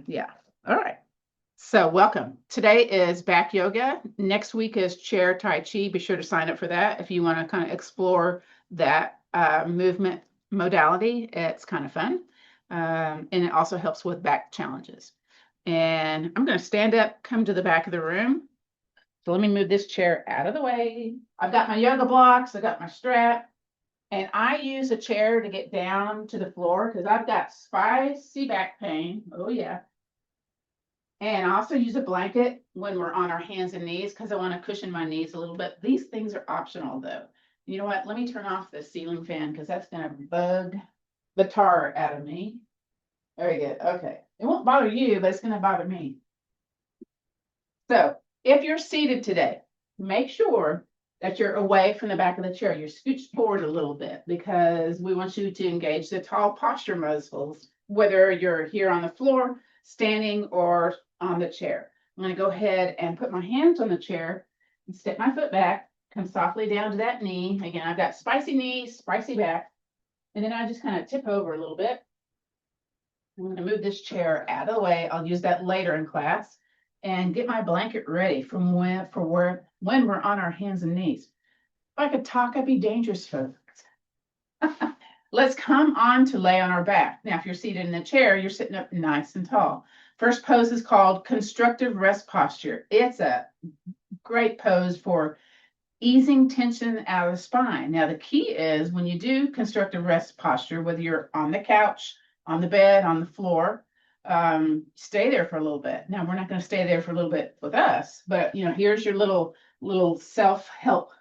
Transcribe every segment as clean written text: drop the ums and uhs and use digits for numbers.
Yeah. All right. So welcome. Today is back yoga. Next week is Chair Tai Chi. Be sure to sign up for that if you want to kind of explore that movement modality. It's kind of fun. And it also helps with back challenges. And I'm going to stand up, come to the back of the room. So let me move this chair out of the way. I've got my yoga blocks. I got my strap. And I use a chair to get down to the floor because I've got spicy back pain. Oh, yeah. And I also use a blanket when we're on our hands and knees because I want to cushion my knees a little bit. These things are optional though. You know what? Let me turn off the ceiling fan because that's going to bug the tar out of me. Very good. Okay. It won't bother you, but it's going to bother me. So if you're seated today, make sure that you're away from the back of the chair. You're scooched forward a little bit because we want you to engage the tall posture muscles, whether you're here on the floor, standing, or on the chair. I'm going to go ahead and put my hands on the chair and step my foot back, come softly down to that knee. Again, I've got spicy knees, spicy back, and then I just kind of tip over a little bit. I'm going to move this chair out of the way. I'll use that later in class and get my blanket ready from when we're on our hands and knees. If I could talk, I'd be dangerous, folks. Let's come on to lay on our back. Now, if you're seated in a chair, you're sitting up nice and tall. First pose is called constructive rest posture. It's a great pose for easing tension out of the spine. Now, the key is when you do constructive rest posture, whether you're on the couch, on the bed, on the floor, stay there for a little bit. Now, we're not going to stay there for a little bit with us, but here's your little self-help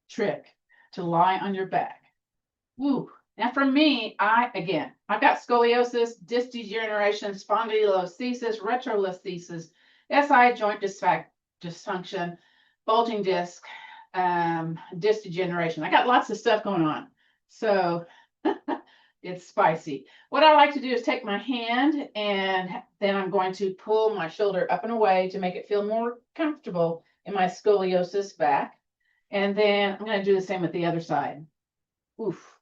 trick to lie on your back. Woo. Now for me, I've got scoliosis, disc degeneration, spondylolisthesis, retrolisthesis, SI joint dysfunction, bulging disc, disc degeneration. I got lots of stuff going on. So it's spicy. What I like to do is take my hand and then I'm going to pull my shoulder up and away to make it feel more comfortable in my scoliosis back. And then I'm going to do the same with the other side. Oof.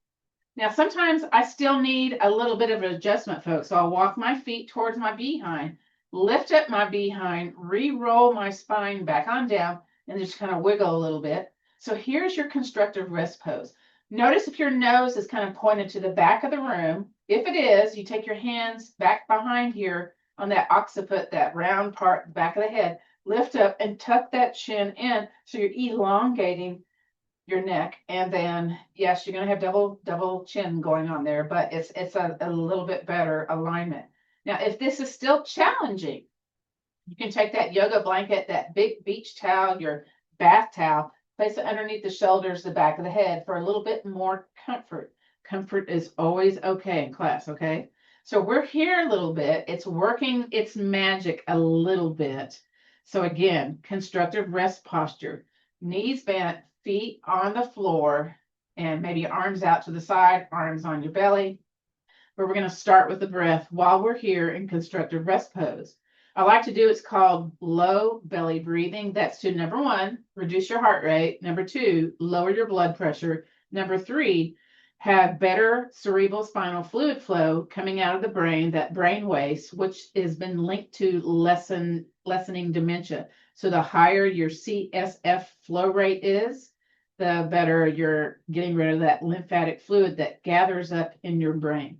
Now, sometimes I still need a little bit of an adjustment, folks. So I'll walk my feet towards my behind, lift up my behind, re-roll my spine back on down, and just kind of wiggle a little bit. So here's your constructive rest pose. Notice if your nose is kind of pointed to the back of the room. If it is, you take your hands back behind here on that occiput, that round part, back of the head, lift up and tuck that chin in so you're elongating your neck. And then, yes, you're going to have double chin going on there, but it's a little bit better alignment. Now, if this is still challenging, you can take that yoga blanket, that big beach towel, your bath towel, place it underneath the shoulders, the back of the head for a little bit more comfort. Comfort is always okay in class, okay? So we're here a little bit. It's working its magic a little bit. So again, constructive rest posture, knees bent, feet on the floor, and maybe arms out to the side, arms on your belly. But we're going to start with the breath while we're here in constructive rest pose. I like to do, it's called low belly breathing. That's to number 1, reduce your heart rate. Number 2, lower your blood pressure. Number 3, have better cerebral spinal fluid flow coming out of the brain, that brain waste, which has been linked to lessening dementia. So the higher your CSF flow rate is, the better you're getting rid of that lymphatic fluid that gathers up in your brain.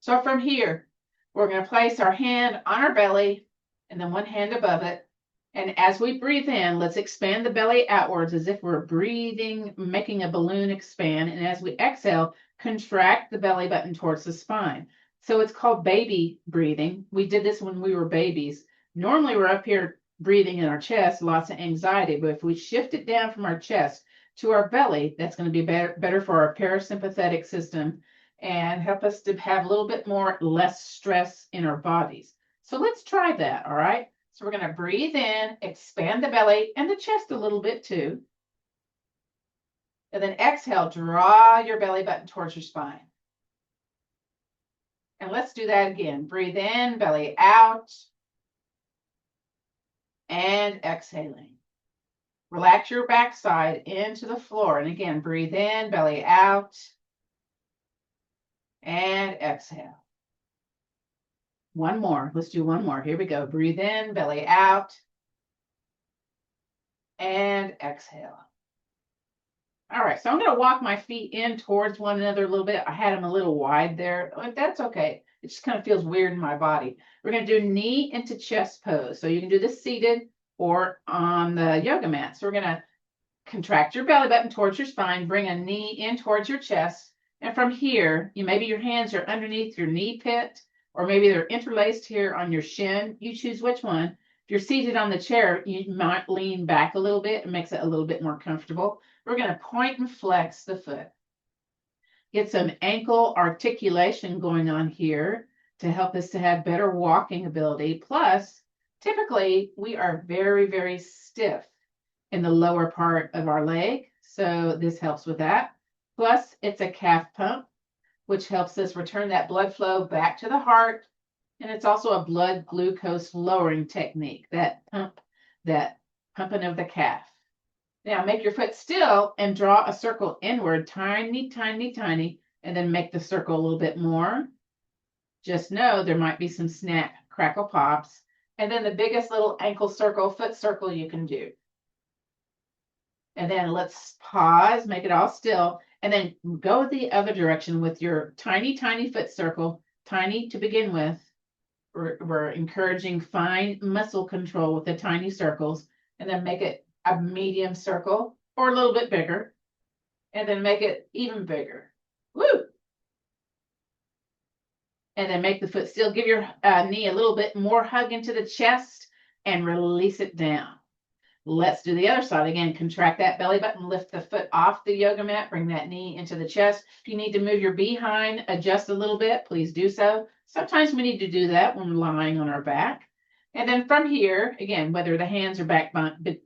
So from here, we're going to place our hand on our belly and then one hand above it. And as we breathe in, let's expand the belly outwards as if we're breathing, making a balloon expand. And as we exhale, contract the belly button towards the spine. So it's called baby breathing. We did this when we were babies. Normally we're up here breathing in our chest, lots of anxiety. But if we shift it down from our chest to our belly, that's going to be better for our parasympathetic system and help us to have a little bit less stress in our bodies. So let's try that, all right? So we're going to breathe in, expand the belly and the chest a little bit too. And then exhale, draw your belly button towards your spine. And let's do that again. Breathe in, belly out. And exhaling. Relax your backside into the floor. And again, breathe in, belly out. And exhale. One more. Let's do one more. Here we go. Breathe in, belly out, and exhale. All right, so I'm going to walk my feet in towards one another a little bit. I had them a little wide there. That's okay. It just kind of feels weird in my body. We're going to do knee into chest pose. So you can do this seated or on the yoga mat. So we're going to contract your belly button towards your spine, bring a knee in towards your chest. And from here, maybe your hands are underneath your knee pit, or maybe they're interlaced here on your shin. You choose which one. If you're seated on the chair, you might lean back a little bit. It makes it a little bit more comfortable. We're going to point and flex the foot. Get some ankle articulation going on here to help us to have better walking ability. Plus, typically, we are very, very stiff in the lower part of our leg. So this helps with that. Plus, it's a calf pump, which helps us return that blood flow back to the heart. And it's also a blood glucose lowering technique, that pumping of the calf. Now make your foot still and draw a circle inward, tiny, tiny, tiny, and then make the circle a little bit more. Just know there might be some snap, crackle, pops. And then the biggest little ankle circle, foot circle you can do. And then let's pause, make it all still, and then go the other direction with your tiny, tiny foot circle, tiny to begin with. We're encouraging fine muscle control with the tiny circles, and then make it a medium circle or a little bit bigger, and then make it even bigger. Woo! And then make the foot still. Give your knee a little bit more hug into the chest and release it down. Let's do the other side again. Contract that belly button, lift the foot off the yoga mat, bring that knee into the chest. If you need to move your behind, adjust a little bit, please do so. Sometimes we need to do that when we're lying on our back. And then from here, again, whether the hands are back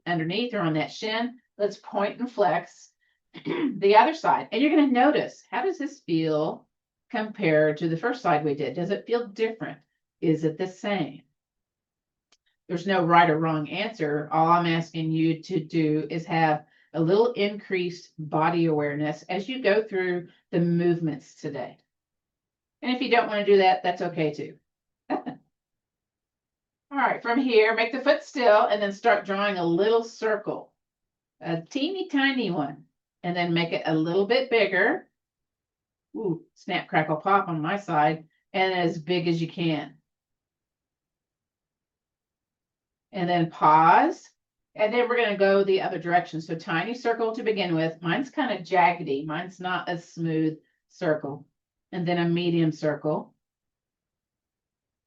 underneath or on that shin, let's point and flex the other side. And you're going to notice, how does this feel compared to the first side we did? Does it feel different? Is it the same? There's no right or wrong answer. All I'm asking you to do is have a little increased body awareness as you go through the movements today. And if you don't want to do that, that's okay too. All right, from here, make the foot still and then start drawing a little circle, a teeny tiny one, and then make it a little bit bigger. Ooh, snap, crackle, pop on my side, and as big as you can. And then pause, and then we're going to go the other direction. So tiny circle to begin with. Mine's kind of jaggedy. Mine's not a smooth circle. And then a medium circle.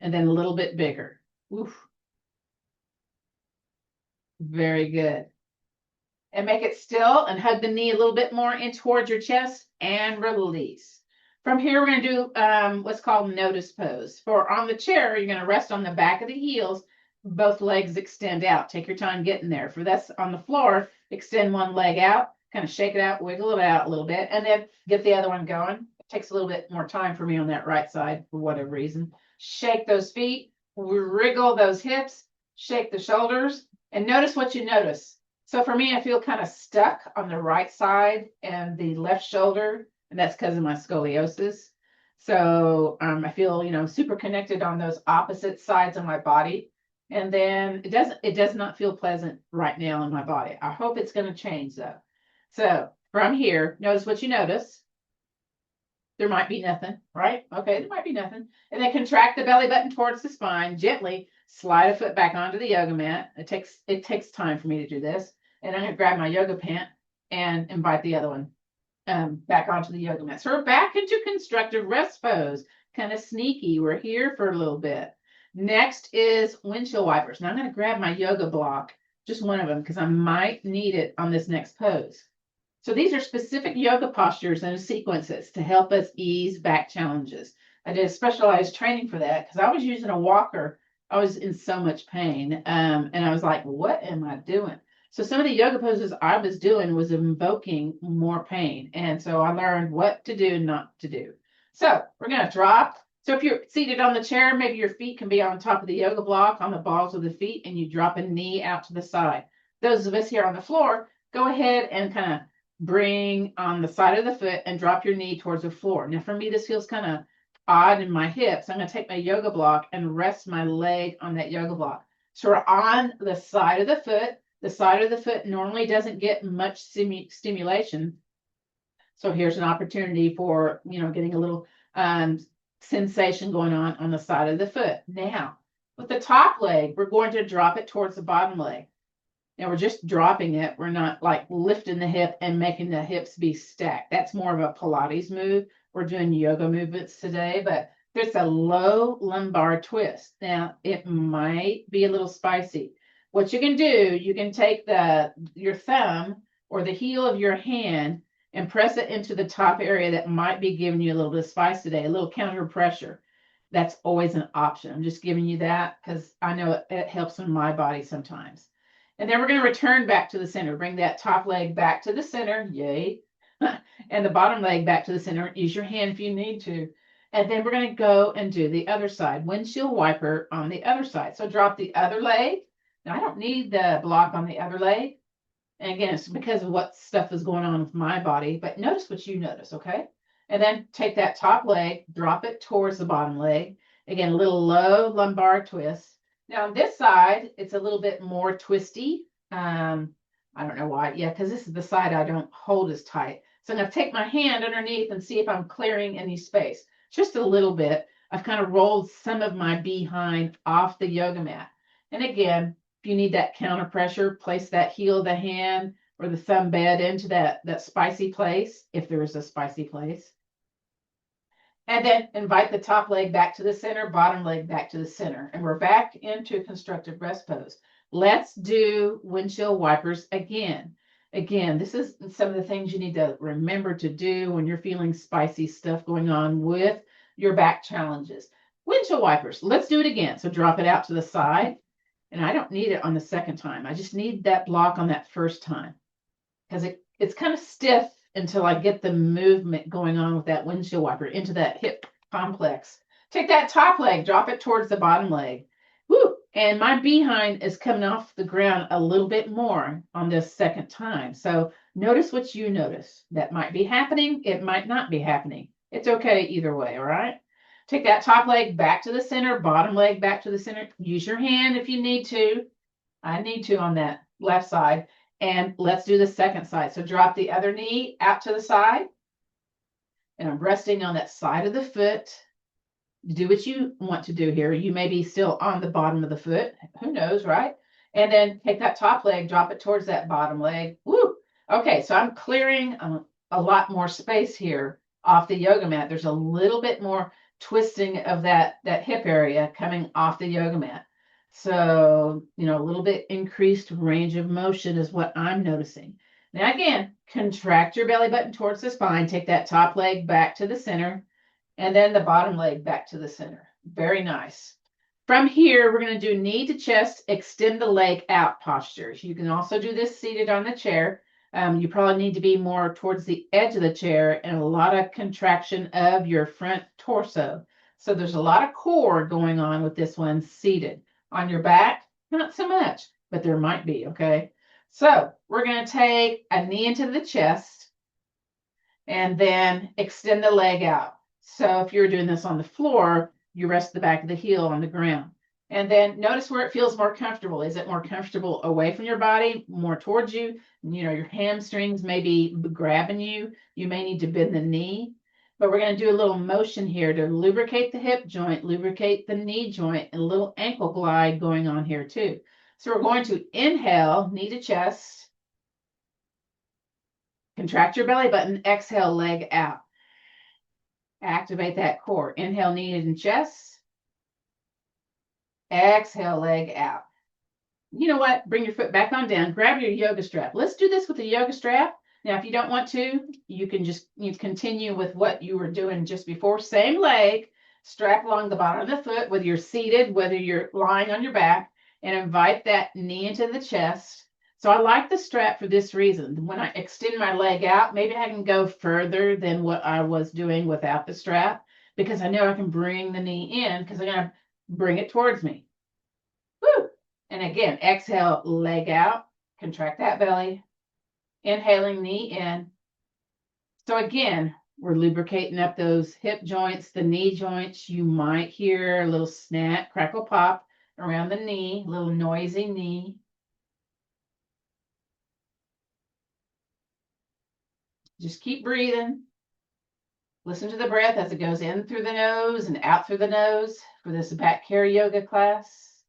And then a little bit bigger. Oof. Very good. And make it still and hug the knee a little bit more in towards your chest and release. From here, we're going to do what's called notice pose. For on the chair, you're going to rest on the back of the heels. Both legs extend out. Take your time getting there. For that's on the floor, extend one leg out, kind of shake it out, wiggle it out a little bit, and then get the other one going. It takes a little bit more time for me on that right side for whatever reason. Shake those feet, wriggle those hips, shake the shoulders, and notice what you notice. So for me, I feel kind of stuck on the right side and the left shoulder, and that's because of my scoliosis. So I feel, super connected on those opposite sides of my body. And then it does not feel pleasant right now in my body. I hope it's going to change though. So from here, notice what you notice. There might be nothing, right? Okay, there might be nothing. And then contract the belly button towards the spine. Gently slide a foot back onto the yoga mat. It takes time for me to do this. And I'm going to grab my yoga pant and invite the other one back onto the yoga mat. So we're back into constructive rest pose. Kind of sneaky. We're here for a little bit. Next is windshield wipers. Now I'm going to grab my yoga block, just one of them, because I might need it on this next pose. So these are specific yoga postures and sequences to help us ease back challenges. I did a specialized training for that because I was using a walker. I was in so much pain. And I was like, what am I doing? So some of the yoga poses I was doing was invoking more pain. And so I learned what to do and not to do. So we're going to drop. So if you're seated on the chair, maybe your feet can be on top of the yoga block on the balls of the feet, and you drop a knee out to the side. Those of us here on the floor, go ahead and kind of bring on the side of the foot and drop your knee towards the floor. Now for me, this feels kind of odd in my hips, I'm going to take my yoga block and rest my leg on that yoga block. So we're on the side of the foot. The side of the foot normally doesn't get much stimulation. So here's an opportunity for, getting a little sensation going on the side of the foot. Now, with the top leg, we're going to drop it towards the bottom leg. Now we're just dropping it. We're not like lifting the hip and making the hips be stacked. That's more of a Pilates move. We're doing yoga movements today, but there's a low lumbar twist. Now it might be a little spicy. What you can do, you can take your thumb or the heel of your hand and press it into the top area that might be giving you a little bit of spice today, a little counter pressure. That's always an option. I'm just giving you that because I know it helps in my body sometimes. And then we're going to return back to the center. Bring that top leg back to the center. Yay. And the bottom leg back to the center. Use your hand if you need to. And then we're going to go and do the other side. Windshield wiper on the other side. So drop the other leg. Now, I don't need the block on the other leg. And again, it's because of what stuff is going on with my body. But notice what you notice, okay? And then take that top leg, drop it towards the bottom leg. Again, a little low lumbar twist. Now on this side, it's a little bit more twisty. I don't know why. Yeah, because this is the side I don't hold as tight. So I'm going to take my hand underneath and see if I'm clearing any space. Just a little bit. I've kind of rolled some of my behind off the yoga mat. And again, if you need that counter pressure, place that heel of the hand or the thumb bed into that spicy place, if there is a spicy place. And then invite the top leg back to the center, bottom leg back to the center. And we're back into constructive rest pose. Let's do windshield wipers again. Again, this is some of the things you need to remember to do when you're feeling spicy stuff going on with your back challenges. Windshield wipers, let's do it again. So drop it out to the side. And I don't need it on the second time. I just need that block on that first time because it's kind of stiff until I get the movement going on with that windshield wiper into that hip complex. Take that top leg, drop it towards the bottom leg. Woo! And my behind is coming off the ground a little bit more on this second time. So notice what you notice. That might be happening. It might not be happening. It's okay either way, all right? Take that top leg back to the center, bottom leg back to the center. Use your hand if you need to. I need to on that left side. And let's do the second side. So drop the other knee out to the side. And I'm resting on that side of the foot. Do what you want to do here. You may be still on the bottom of the foot. Who knows, right? And then take that top leg, drop it towards that bottom leg. Woo! Okay, so I'm clearing a lot more space here off the yoga mat. There's a little bit more twisting of that hip area coming off the yoga mat. So, a little bit increased range of motion is what I'm noticing. Now, again, contract your belly button towards the spine. Take that top leg back to the center and then the bottom leg back to the center. Very nice. From here, we're going to do knee to chest, extend the leg out postures. You can also do this seated on the chair. You probably need to be more towards the edge of the chair and a lot of contraction of your front torso. So there's a lot of core going on with this one seated. On your back, not so much, but there might be, okay? So we're going to take a knee into the chest and then extend the leg out. So if you're doing this on the floor, you rest the back of the heel on the ground. And then notice where it feels more comfortable. Is it more comfortable away from your body, more towards you? Your hamstrings may be grabbing you. You may need to bend the knee. But we're going to do a little motion here to lubricate the hip joint, lubricate the knee joint, and a little ankle glide going on here too. So we're going to inhale, knee to chest. Contract your belly button. Exhale, leg out. Activate that core. Inhale, knee and chest. Exhale, leg out. You know what? Bring your foot back on down. Grab your yoga strap. Let's do this with the yoga strap. Now, if you don't want to, you can just continue with what you were doing just before. Same leg, strap along the bottom of the foot, whether you're seated, whether you're lying on your back, and invite that knee into the chest. So I like the strap for this reason. When I extend my leg out, maybe I can go further than what I was doing without the strap because I know I can bring the knee in because I'm going to bring it towards me. Woo! And again, exhale, leg out, contract that belly. Inhaling, knee in. So again, We're lubricating up those hip joints, the knee joints. You might hear a little snap, crackle, pop around the knee, a little noisy knee. Just keep breathing. Listen to the breath as it goes in through the nose and out through the nose for this back care yoga class.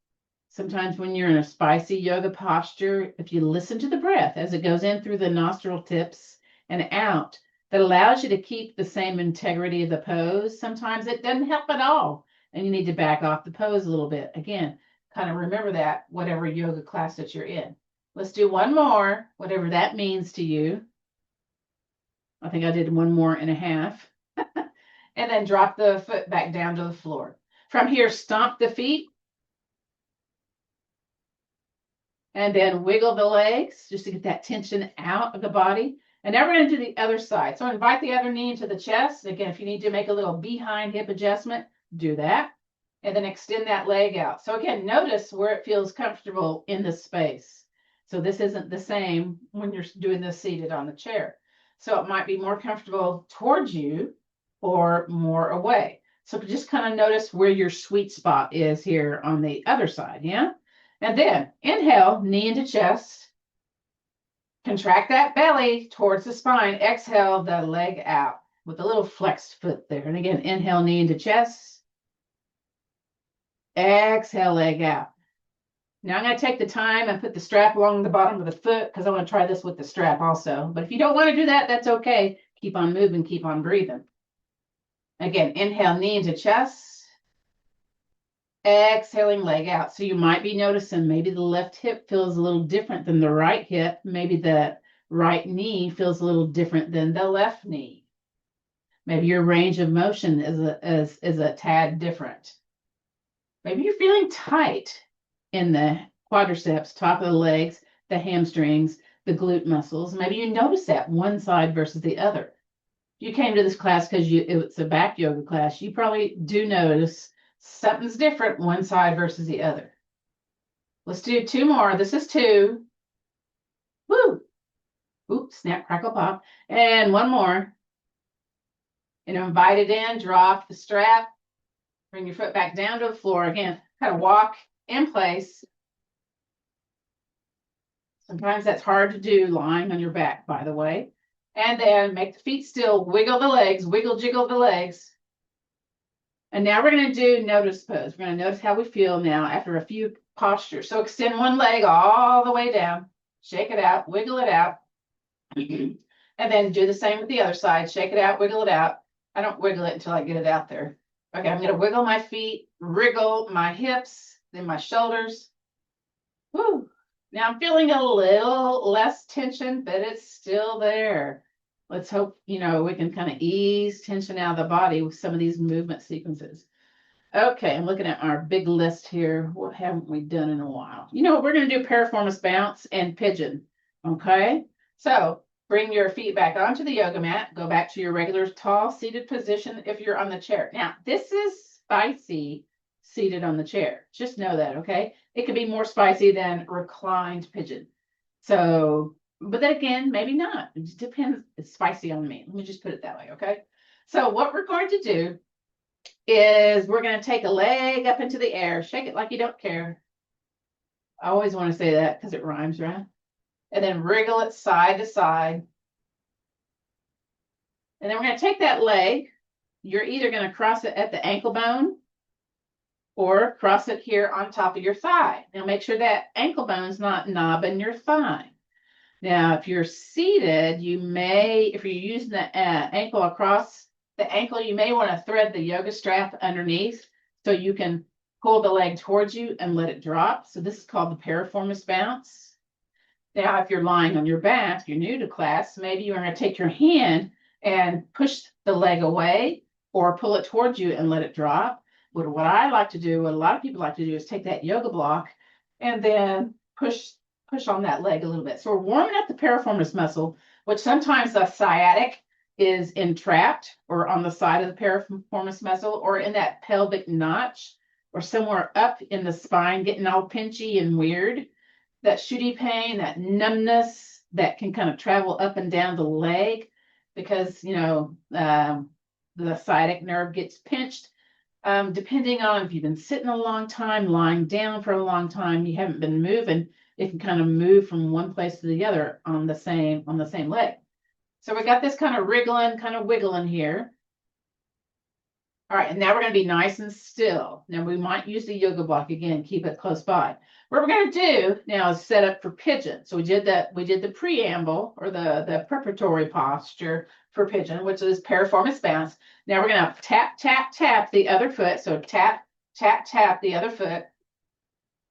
Sometimes when you're in a spicy yoga posture, if you listen to the breath as it goes in through the nostril tips and out, that allows you to keep the same integrity of the pose. Sometimes it doesn't help at all, and you need to back off the pose a little bit. Again, kind of remember that, whatever yoga class that you're in. Let's do one more, whatever that means to you. I think I did 1.5 more. And then drop the foot back down to the floor. From here, stomp the feet. And then wiggle the legs just to get that tension out of the body. And now we're going to do the other side. So invite the other knee into the chest. Again, if you need to make a little behind hip adjustment, do that. And then extend that leg out. So again, notice where it feels comfortable in the space. So this isn't the same when you're doing this seated on the chair. So it might be more comfortable towards you or more away. So just kind of notice where your sweet spot is here on the other side, yeah? And then inhale, knee into chest. Contract that belly towards the spine. Exhale, the leg out with a little flexed foot there. And again, inhale, knee into chest. Exhale, leg out. Now I'm going to take the time and put the strap along the bottom of the foot because I want to try this with the strap also. But if you don't want to do that, that's okay. Keep on moving, keep on breathing. Again, inhale, knee into chest. Exhaling, leg out. So you might be noticing maybe the left hip feels a little different than the right hip. Maybe the right knee feels a little different than the left knee. Maybe your range of motion is a tad different. Maybe you're feeling tight in the quadriceps, top of the legs, the hamstrings, the glute muscles. Maybe you notice that one side versus the other. You came to this class because it's a back yoga class. You probably do notice something's different one side versus the other. Let's do 2 more. This is 2. Woo! Oops, snap, crackle, pop. And 1 more. And invite it in, drop the strap, bring your foot back down to the floor. Again, kind of walk in place. Sometimes that's hard to do lying on your back, by the way. And then make the feet still, wiggle the legs, wiggle, jiggle the legs. And now we're going to do notice pose. We're going to notice how we feel now after a few postures. So extend one leg all the way down, shake it out, wiggle it out. And then do the same with the other side. Shake it out, wiggle it out. I don't wiggle it until I get it out there. Okay, I'm going to wiggle my feet, wriggle my hips, then my shoulders. Woo. Now I'm feeling a little less tension, but it's still there. Let's hope, we can kind of ease tension out of the body with some of these movement sequences. Okay, I'm looking at our big list here. What haven't we done in a while? We're going to do Piriformis bounce and pigeon. Okay, so bring your feet back onto the yoga mat. Go back to your regular tall seated position if you're on the chair. Now, this is spicy seated on the chair. Just know that, okay? It could be more spicy than reclined pigeon. So, but then again, maybe not. It just depends. It's spicy on me. Let me just put it that way, okay? So what we're going to do is we're going to take a leg up into the air. Shake it like you don't care. I always want to say that because it rhymes, right? And then wriggle it side to side. And then we're going to take that leg. You're either going to cross it at the ankle bone or cross it here on top of your thigh. Now make sure that ankle bone's not knobbing your thigh. Now, if you're seated, if you're using the ankle across the ankle, you may want to thread the yoga strap underneath so you can pull the leg towards you and let it drop. So this is called the Piriformis bounce. Now, if you're lying on your back, you're new to class, maybe you're going to take your hand and push the leg away or pull it towards you and let it drop. But what I like to do, what a lot of people like to do, is take that yoga block and then push on that leg a little bit. So we're warming up the piriformis muscle, which sometimes the sciatic is entrapped or on the side of the piriformis muscle or in that pelvic notch or somewhere up in the spine, getting all pinchy and weird. That shooty pain, that numbness that can kind of travel up and down the leg. because, the sciatic nerve gets pinched. Depending on if you've been sitting a long time, lying down for a long time, you haven't been moving, it can kind of move from one place to the other on the same leg. So we got this kind of wriggling, kind of wiggling here. All right, and now we're going to be nice and still. Now we might use the yoga block again, keep it close by. What we're going to do now is set up for pigeon. So we did the preamble or the preparatory posture for pigeon, which is piriformis bounce. Now we're going to tap, tap, tap the other foot. So tap, tap, tap the other foot,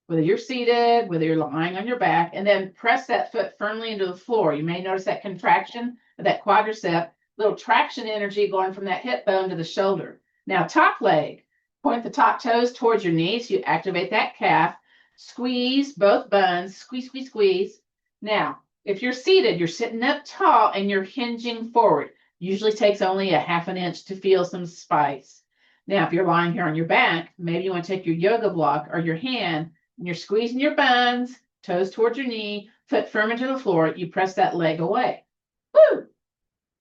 whether you're seated, whether you're lying on your back, and then press that foot firmly into the floor. You may notice that contraction of that quadricep, little traction energy going from that hip bone to the shoulder. Now, top leg, point the top toes towards your knees. You activate that calf. Squeeze both bones. Squeeze, squeeze, squeeze. Now, if you're seated, you're sitting up tall and you're hinging forward. Usually takes only a half an inch to feel some spice. Now, if you're lying here on your back, maybe you want to take your yoga block or your hand and you're squeezing your bones, toes towards your knee, foot firm into the floor. You press that leg away. Woo!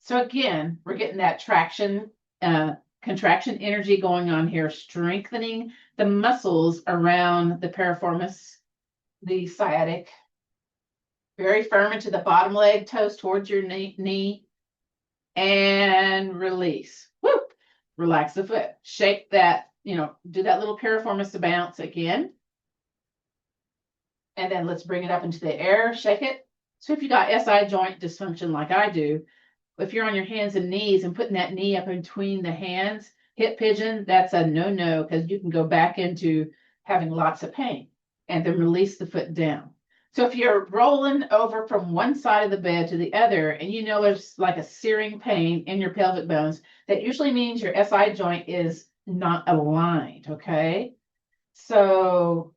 So again, we're getting that traction, contraction energy going on here, strengthening the muscles around the piriformis, the sciatic. Very firm into the bottom leg, toes towards your knee, and release. Whoop! Relax the foot. Shake that, do that little piriformis bounce again. And then let's bring it up into the air, shake it. So if you got SI joint dysfunction like I do, if you're on your hands and knees and putting that knee up in between the hands, hip pigeon, that's a no-no, because you can go back into having lots of pain. And then release the foot down. So if you're rolling over from one side of the bed to the other, and there's like a searing pain in your pelvic bones, that usually means your SI joint is not aligned, okay? So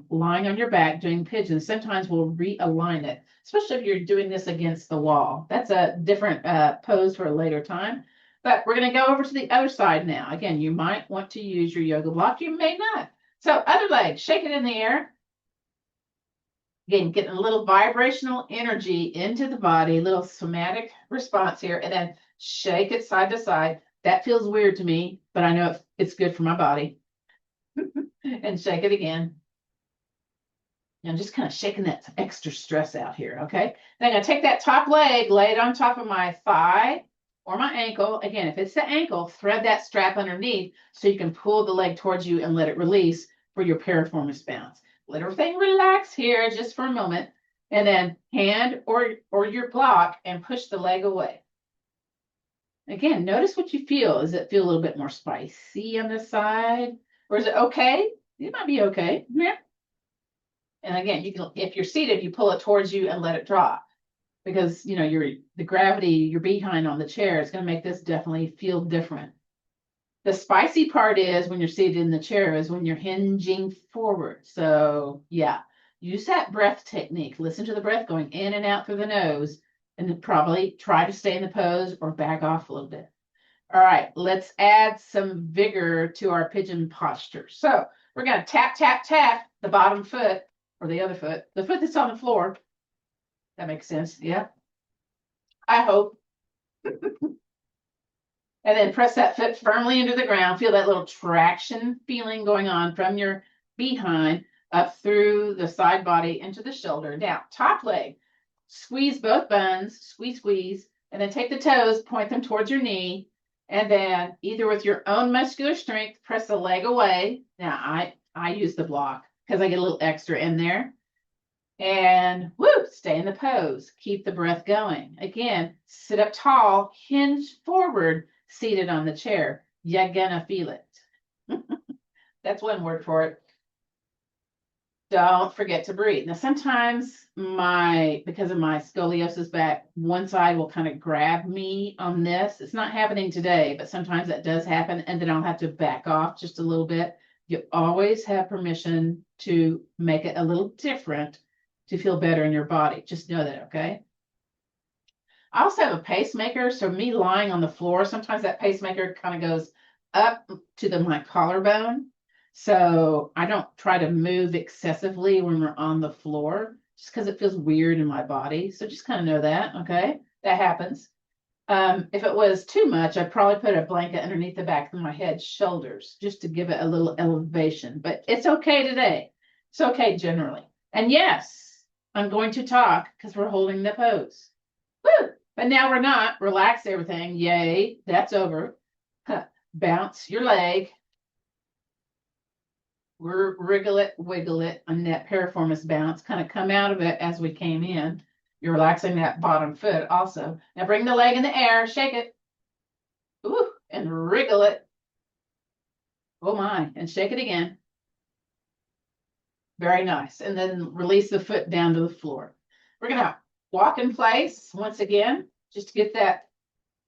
lying on your back doing pigeons, sometimes we'll realign it, especially if you're doing this against the wall. That's a different pose for a later time. But we're going to go over to the other side now. Again, you might want to use your yoga block. You may not. So other leg, shake it in the air. Again, getting a little vibrational energy into the body, little somatic response here, and then shake it side to side. That feels weird to me, but I know it's good for my body. And shake it again. And I'm just kind of shaking that extra stress out here, okay? Then I'm going to take that top leg, lay it on top of my thigh or my ankle. Again, if it's the ankle, thread that strap underneath so you can pull the leg towards you and let it release for your piriformis bounce. Let everything relax here just for a moment, and then hand or your block and push the leg away. Again, notice what you feel. Does it feel a little bit more spicy on this side? Or is it okay? It might be okay. Yeah. And again, you can, if you're seated, you pull it towards you and let it drop, because the gravity, your behind on the chair is going to make this definitely feel different. The spicy part is when you're seated in the chair is when you're hinging forward. So yeah, use that breath technique. Listen to the breath going in and out through the nose, and then probably try to stay in the pose or back off a little bit. All right, let's add some vigor to our pigeon posture. So we're going to tap, tap, tap the bottom foot or the other foot, the foot that's on the floor. That makes sense. Yeah, I hope. And then press that foot firmly into the ground. Feel that little traction feeling going on from your behind up through the side body into the shoulder. Now, top leg, squeeze both bones, squeeze, squeeze, and then take the toes, point them towards your knee, and then either with your own muscular strength, press the leg away. Now, I use the block because I get a little extra in there. And woo, stay in the pose. Keep the breath going. Again, sit up tall, hinge forward, seated on the chair. You're gonna feel it. That's one word for it. Don't forget to breathe. Now, sometimes because of my scoliosis back, one side will kind of grab me on this. It's not happening today, but sometimes that does happen, and then I'll have to back off just a little bit. You always have permission to make it a little different to feel better in your body. Just know that, okay? I also have a pacemaker, so me lying on the floor, sometimes that pacemaker kind of goes up to my collarbone. So I don't try to move excessively when we're on the floor, just because it feels weird in my body. So just kind of know that, okay? That happens. If it was too much, I'd probably put a blanket underneath the back of my head, shoulders, just to give it a little elevation. But it's okay today. It's okay generally. And yes, I'm going to talk because we're holding the pose. Woo! But now we're not. Relax everything. Yay, that's over. Huh. Bounce your leg. Wriggle it, wiggle it on that piriformis bounce. Kind of come out of it as we came in. You're relaxing that bottom foot also. Now bring the leg in the air, shake it. Ooh, and wriggle it. Oh my, and shake it again. Very nice. And then release the foot down to the floor. We're going to walk in place once again, just to get that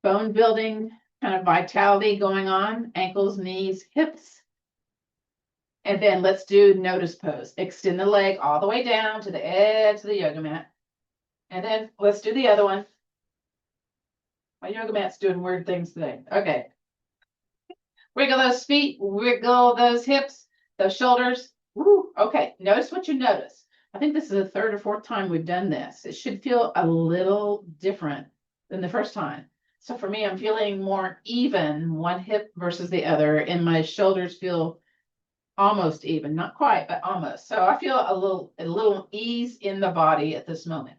bone building kind of vitality going on. Ankles, knees, hips. And then let's do notice pose. Extend the leg all the way down to the edge of the yoga mat. And then let's do the other one. My yoga mat's doing weird things today. Okay. Wiggle those feet, wiggle those hips, those shoulders. Woo. Okay. Notice what you notice. I think this is the third or fourth time we've done this. It should feel a little different than the first time. So for me, I'm feeling more even, one hip versus the other, and my shoulders feel almost even, not quite, but almost. So I feel a little ease in the body at this moment.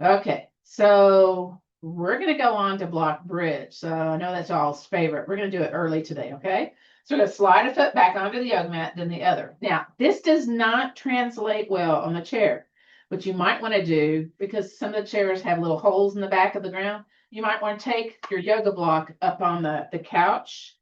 Okay, so we're going to go on to block bridge. So I know that's y'all's favorite. We're going to do it early today, okay? So we're going to slide a foot back onto the yoga mat, then the other. Now, this does not translate well on the chair. What you might want to do, because some of the chairs have little holes in the back of the ground, you might want to take your yoga block up on the couch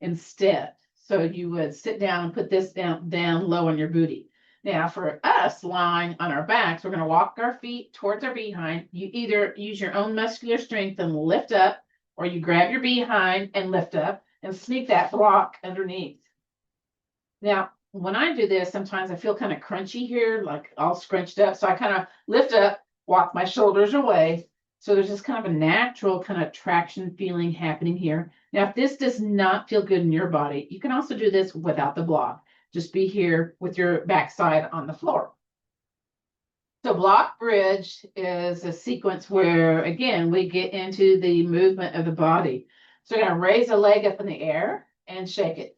instead. So you would sit down and put this down low on your booty. Now, for us lying on our backs, we're going to walk our feet towards our behind. You either use your own muscular strength and lift up, or you grab your behind and lift up and sneak that block underneath. Now, when I do this, sometimes I feel kind of crunchy here, like all scrunched up. So I kind of lift up, walk my shoulders away. So there's this kind of a natural kind of traction feeling happening here. Now, if this does not feel good in your body, you can also do this without the block. Just be here with your backside on the floor. So block bridge is a sequence where, again, we get into the movement of the body. So we're going to raise a leg up in the air and shake it.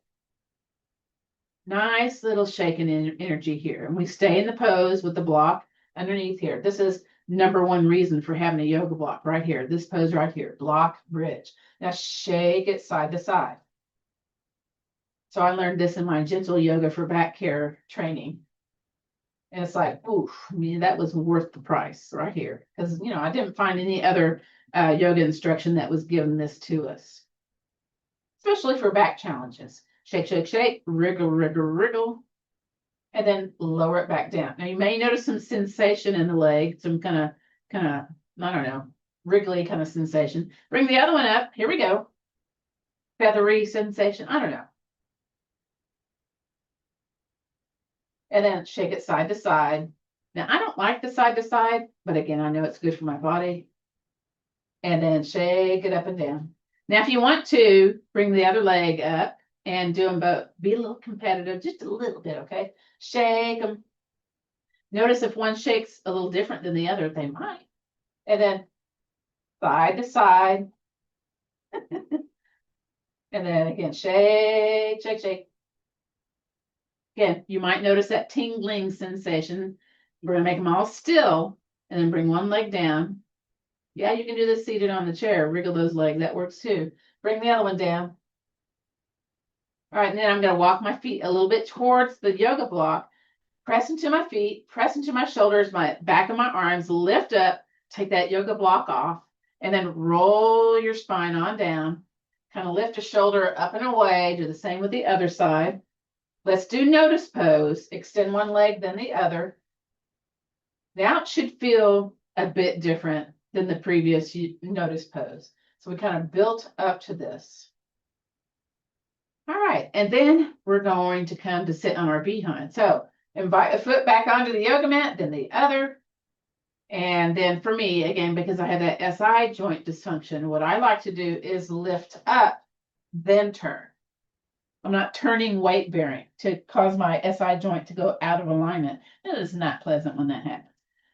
Nice little shaking energy here. And we stay in the pose with the block underneath here. This is number one reason for having a yoga block right here. This pose right here, block bridge. Now shake it side to side. So I learned this in my gentle yoga for back care training. And it's like, ooh, I mean, that was worth the price right here. Because, you know, I didn't find any other yoga instruction that was giving this to us. Especially for back challenges. Shake, shake, shake, wriggle, wriggle, wriggle. And then lower it back down. Now you may notice some sensation in the leg, some kind of, I don't know, wriggly kind of sensation. Bring the other one up. Here we go. Feathery sensation. I don't know. And then shake it side to side. Now, I don't like the side to side, but again, I know it's good for my body. And then shake it up and down. Now, if you want to, bring the other leg up and do them both. Be a little competitive, just a little bit, okay? Shake them. Notice if one shakes a little different than the other, they might. And then side to side. And then again, shake, shake, shake. Again, you might notice that tingling sensation. We're going to make them all still and then bring one leg down. Yeah, you can do this seated on the chair. Wriggle those legs. That works too. Bring the other one down. All right, and then I'm going to walk my feet a little bit towards the yoga block. Press into my feet, press into my shoulders, my back of my arms, lift up, take that yoga block off, and then roll your spine on down. Kind of lift a shoulder up and away. Do the same with the other side. Let's do notice pose. Extend one leg, then the other. Now it should feel a bit different than the previous notice pose. So we kind of built up to this. All right, and then we're going to come to sit on our behind. So invite a foot back onto the yoga mat, then the other. And then for me, again, because I have that SI joint dysfunction, what I like to do is lift up, then turn. I'm not turning weight bearing to cause my SI joint to go out of alignment. It is not pleasant when that happens.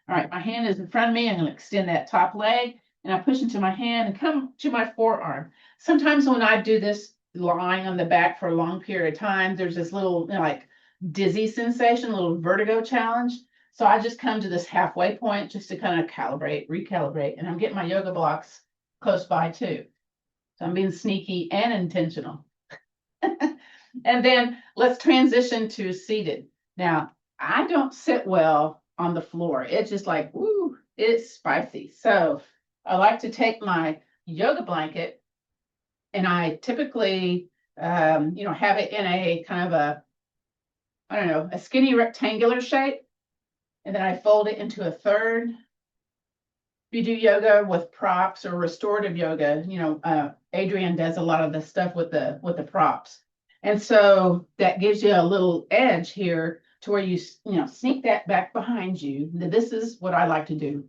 All right, my hand is in front of me. I'm going to extend that top leg, and I push into my hand and come to my forearm. Sometimes when I do this lying on the back for a long period of time, there's this little like dizzy sensation, a little vertigo challenge. So I just come to this halfway point just to kind of calibrate, recalibrate, and I'm getting my yoga blocks close by too. So I'm being sneaky and intentional. And then let's transition to seated. Now, I don't sit well on the floor. It's just like, woo, it's spicy. So I like to take my yoga blanket and I typically, have it in a kind of a, I don't know, a skinny rectangular shape. And then I fold it into a third. If you do yoga with props or restorative yoga, Adrienne does a lot of the stuff with the props. And so that gives you a little edge here to where you sneak that back behind you. This is what I like to do.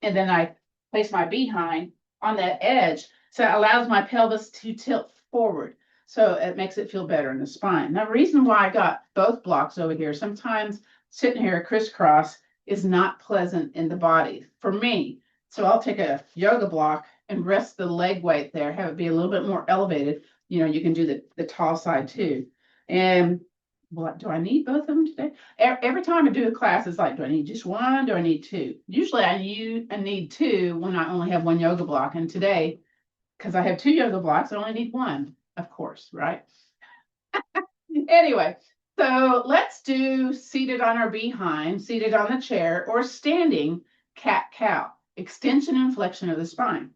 And then I place my behind on that edge. So it allows my pelvis to tilt forward. So it makes it feel better in the spine. Now, the reason why I got both blocks over here, sometimes sitting here crisscross is not pleasant in the body for me. So I'll take a yoga block and rest the leg weight there, have it be a little bit more elevated. You can do the tall side too. And what do I need both of them today? Every time I do a class, it's like, do I need just one? Do I need two? Usually I need two when I only have one yoga block. And today, because I have two yoga blocks, I only need one, of course, right? Anyway, so let's do seated on our behind, seated on the chair, or standing cat-cow, extension and flexion of the spine.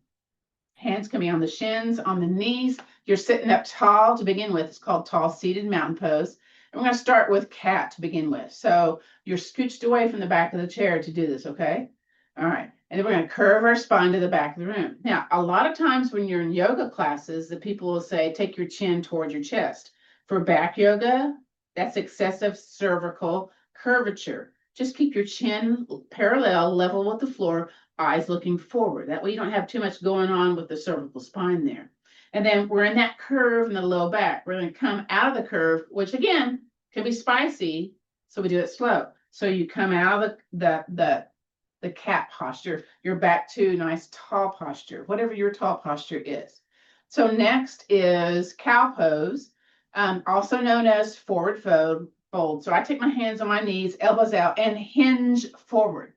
Hands can be on the shins, on the knees. You're sitting up tall to begin with. It's called tall seated mountain pose. And we're going to start with cat to begin with. So you're scooched away from the back of the chair to do this, okay? All right. And then we're going to curve our spine to the back of the room. Now, a lot of times when you're in yoga classes, the people will say, take your chin towards your chest. For back yoga, that's excessive cervical curvature. Just keep your chin parallel, level with the floor, eyes looking forward. That way you don't have too much going on with the cervical spine there. And then we're in that curve in the low back. We're going to come out of the curve, which again can be spicy. So we do it slow. So you come out of the cat posture, you're back to nice tall posture, whatever your tall posture is. So next is cow pose, also known as forward fold. So I take my hands on my knees, elbows out, and hinge forward.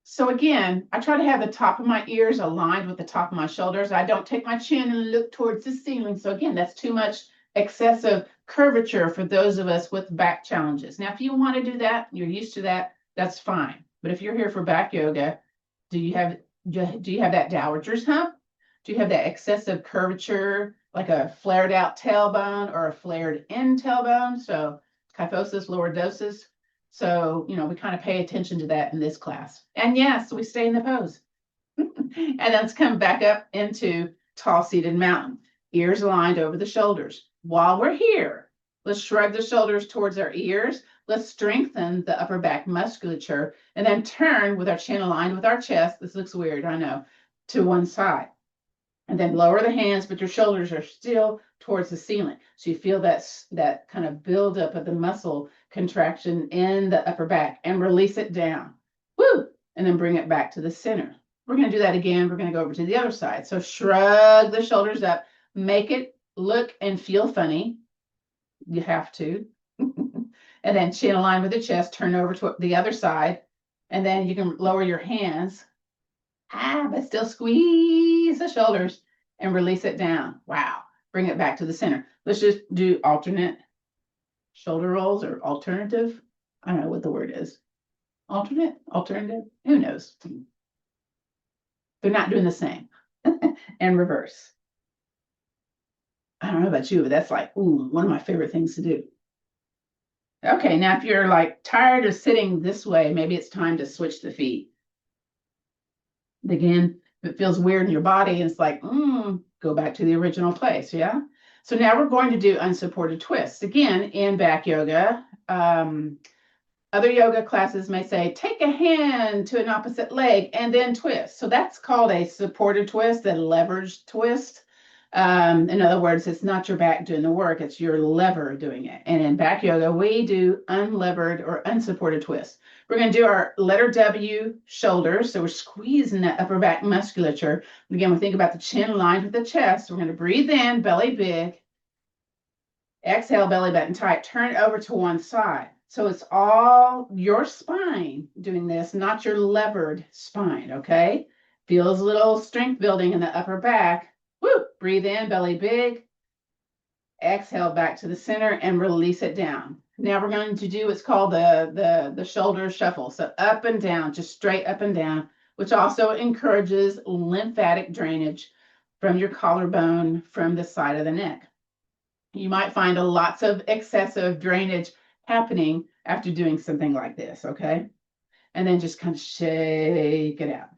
So again, I try to have the top of my ears aligned with the top of my shoulders. I don't take my chin and look towards the ceiling. So again, that's too much excessive curvature for those of us with back challenges. Now, if you want to do that, you're used to that, that's fine. But if you're here for back yoga, do you have that dowager's hump? Do you have that excessive curvature, like a flared out tailbone or a flared in tailbone? So kyphosis, lordosis. So, we kind of pay attention to that in this class. And yes, we stay in the pose. And let's come back up into tall seated mountain, ears aligned over the shoulders. While we're here, let's shrug the shoulders towards our ears. Let's strengthen the upper back musculature and then turn with our chin aligned with our chest. This looks weird, I know, to one side. And then lower the hands, but your shoulders are still towards the ceiling. So you feel that kind of buildup of the muscle contraction in the upper back and release it down. Woo! And then bring it back to the center. We're going to do that again. We're going to go over to the other side. So shrug the shoulders up, make it look and feel funny. You have to. And then chin aligned with the chest, turn over to the other side. And then you can lower your hands. But still squeeze the shoulders and release it down. Wow. Bring it back to the center. Let's just do alternate shoulder rolls or alternative. I don't know what the word is. Alternative, who knows? They're not doing the same. And reverse. I don't know about you, but that's like, ooh, one of my favorite things to do. Okay, now if you're like tired of sitting this way, maybe it's time to switch the feet. Again, if it feels weird in your body, it's like, go back to the original place, yeah? So now we're going to do unsupported twists. Again, in back yoga, other yoga classes may say, take a hand to an opposite leg and then twist. So that's called a supported twist, a leveraged twist. In other words, it's not your back doing the work, it's your lever doing it. And in back yoga, we do unlevered or unsupported twists. We're going to do our letter W shoulders. So we're squeezing that upper back musculature. And again, we think about the chin lined with the chest. We're going to breathe in, belly big. Exhale, belly button tight. Turn it over to one side. So it's all your spine doing this, not your levered spine, okay? Feels a little strength building in the upper back. Woo! Breathe in, belly big. Exhale back to the center and release it down. Now we're going to do what's called the shoulder shuffle. So up and down, just straight up and down, which also encourages lymphatic drainage from your collarbone, from the side of the neck. You might find lots of excessive drainage happening after doing something like this, okay? And then just kind of shake it out.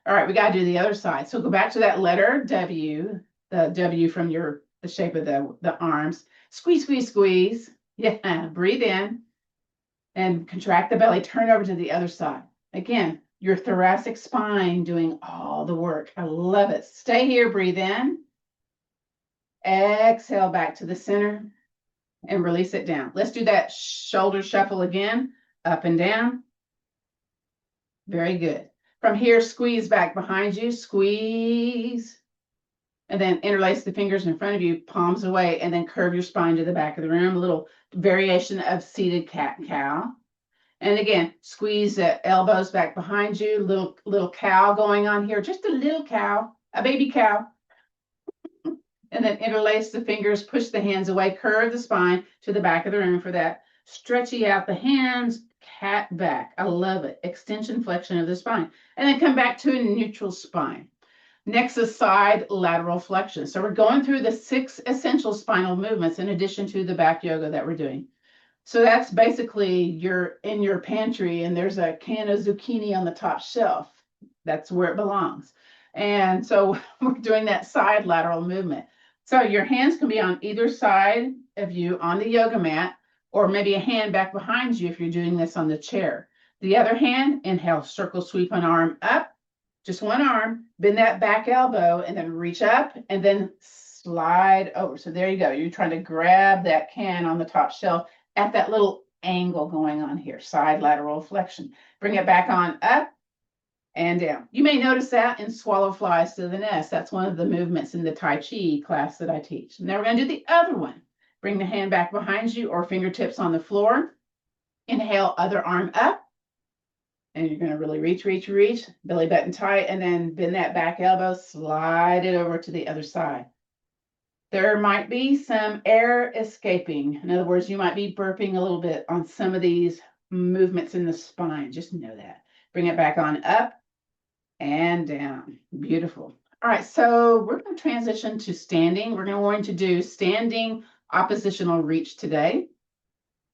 All right, we got to do the other side. So go back to that letter W, the W from the shape of the arms. Squeeze, squeeze, squeeze. Yeah, breathe in and contract the belly. Turn over to the other side. Again, your thoracic spine doing all the work. I love it. Stay here, breathe in. Exhale back to the center and release it down. Let's do that shoulder shuffle again, up and down. Very good. From here, squeeze back behind you, squeeze, and then interlace the fingers in front of you, palms away, and then curve your spine to the back of the room, a little variation of seated cat and cow. And again, squeeze the elbows back behind you, little cow going on here, just a little cow, a baby cow. And then interlace the fingers, push the hands away, curve the spine to the back of the room for that. Stretchy out the hands, cat back. I love it. Extension, flexion of the spine. And then come back to a neutral spine. Next is side lateral flexion. So we're going through the 6 essential spinal movements in addition to the back yoga that we're doing. So that's basically you're in your pantry and there's a can of zucchini on the top shelf. That's where it belongs. And so we're doing that side lateral movement. So your hands can be on either side of you on the yoga mat, or maybe a hand back behind you if you're doing this on the chair. The other hand, inhale, circle, sweep an arm up, just one arm, bend that back elbow, and then reach up, and then slide over. So there you go. You're trying to grab that can on the top shelf at that little angle going on here, side lateral flexion. Bring it back on up and down. You may notice that in swallow flies to the nest. That's one of the movements in the Tai Chi class that I teach. Now we're going to do the other one. Bring the hand back behind you or fingertips on the floor. Inhale, other arm up. And you're going to really reach, reach, reach, belly button tight, and then bend that back elbow, slide it over to the other side. There might be some air escaping. In other words, you might be burping a little bit on some of these movements in the spine. Just know that. Bring it back on up and down. Beautiful. All right, so we're going to transition to standing. We're going to do standing oppositional reach today.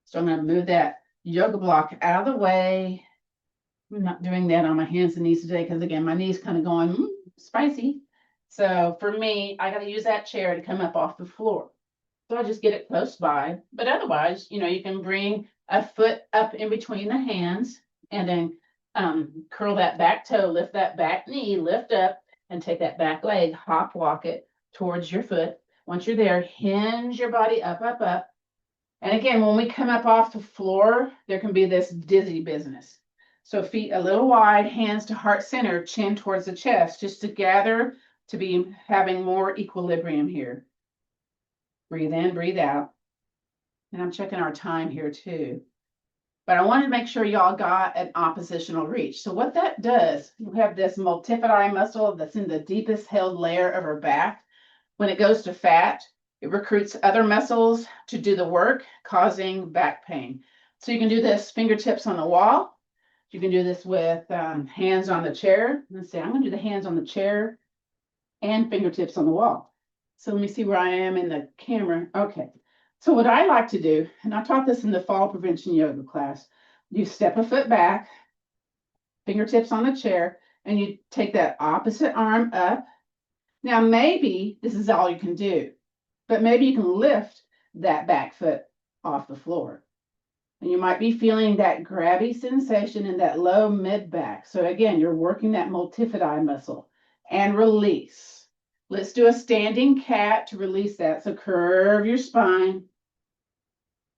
So I'm going to move that yoga block out of the way. I'm not doing that on my hands and knees today because, again, my knee's kind of going spicy. So for me, I got to use that chair to come up off the floor. So I just get it close by. But otherwise, you can bring a foot up in between the hands and then curl that back toe, lift that back knee, lift up, and take that back leg, hop walk it towards your foot. Once you're there, hinge your body up, up, up. And again, when we come up off the floor, there can be this dizzy business. So feet a little wide, hands to heart center, chin towards the chest, just to gather to be having more equilibrium here. Breathe in, breathe out. And I'm checking our time here too. But I wanted to make sure y'all got an oppositional reach. So what that does, you have this multifidi muscle that's in the deepest held layer of our back. When it goes to fat, it recruits other muscles to do the work, causing back pain. So you can do this fingertips on the wall. You can do this with hands on the chair. Let's see, I'm going to do the hands on the chair and fingertips on the wall. So let me see where I am in the camera. Okay. So what I like to do, and I taught this in the fall prevention yoga class, you step a foot back, fingertips on the chair, and you take that opposite arm up. Now, maybe this is all you can do, but maybe you can lift that back foot off the floor. And you might be feeling that grabby sensation in that low mid back. So again, you're working that multifidi muscle and release. Let's do a standing cat to release that. So curve your spine.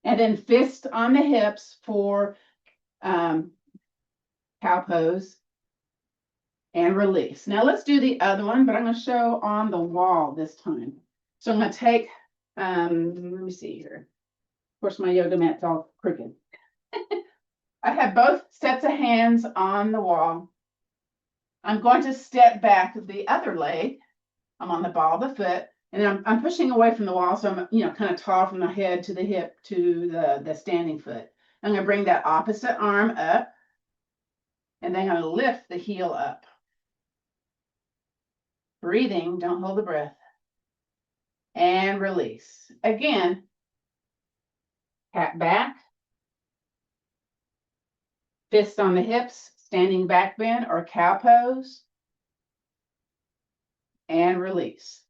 And then fist on the hips for cow pose and release. Now let's do the other one, but I'm going to show on the wall this time. So I'm going to take, let me see here. Of course, my yoga mat's all crooked. I have both sets of hands on the wall. I'm going to step back the other leg. I'm on the ball of the foot, and I'm pushing away from the wall, so I'm kind of tall from the head to the hip to the standing foot. I'm going to bring that opposite arm up, and then I'm going to lift the heel up. Breathing, don't hold the breath. And release. Again, cat back, fists on the hips, standing back bend or cow pose, and release.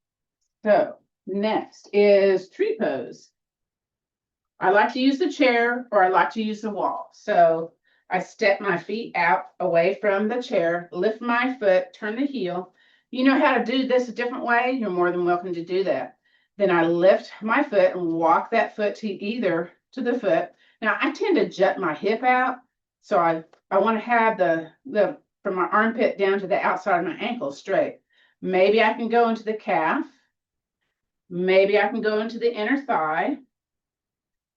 So next is tree pose. I like to use the chair or I like to use the wall. So I step my feet out away from the chair, lift my foot, turn the heel. You know how to do this a different way? You're more than welcome to do that. Then I lift my foot and walk that foot to the foot. Now I tend to jut my hip out. So I want to have the from my armpit down to the outside of my ankle straight. Maybe I can go into the calf. Maybe I can go into the inner thigh,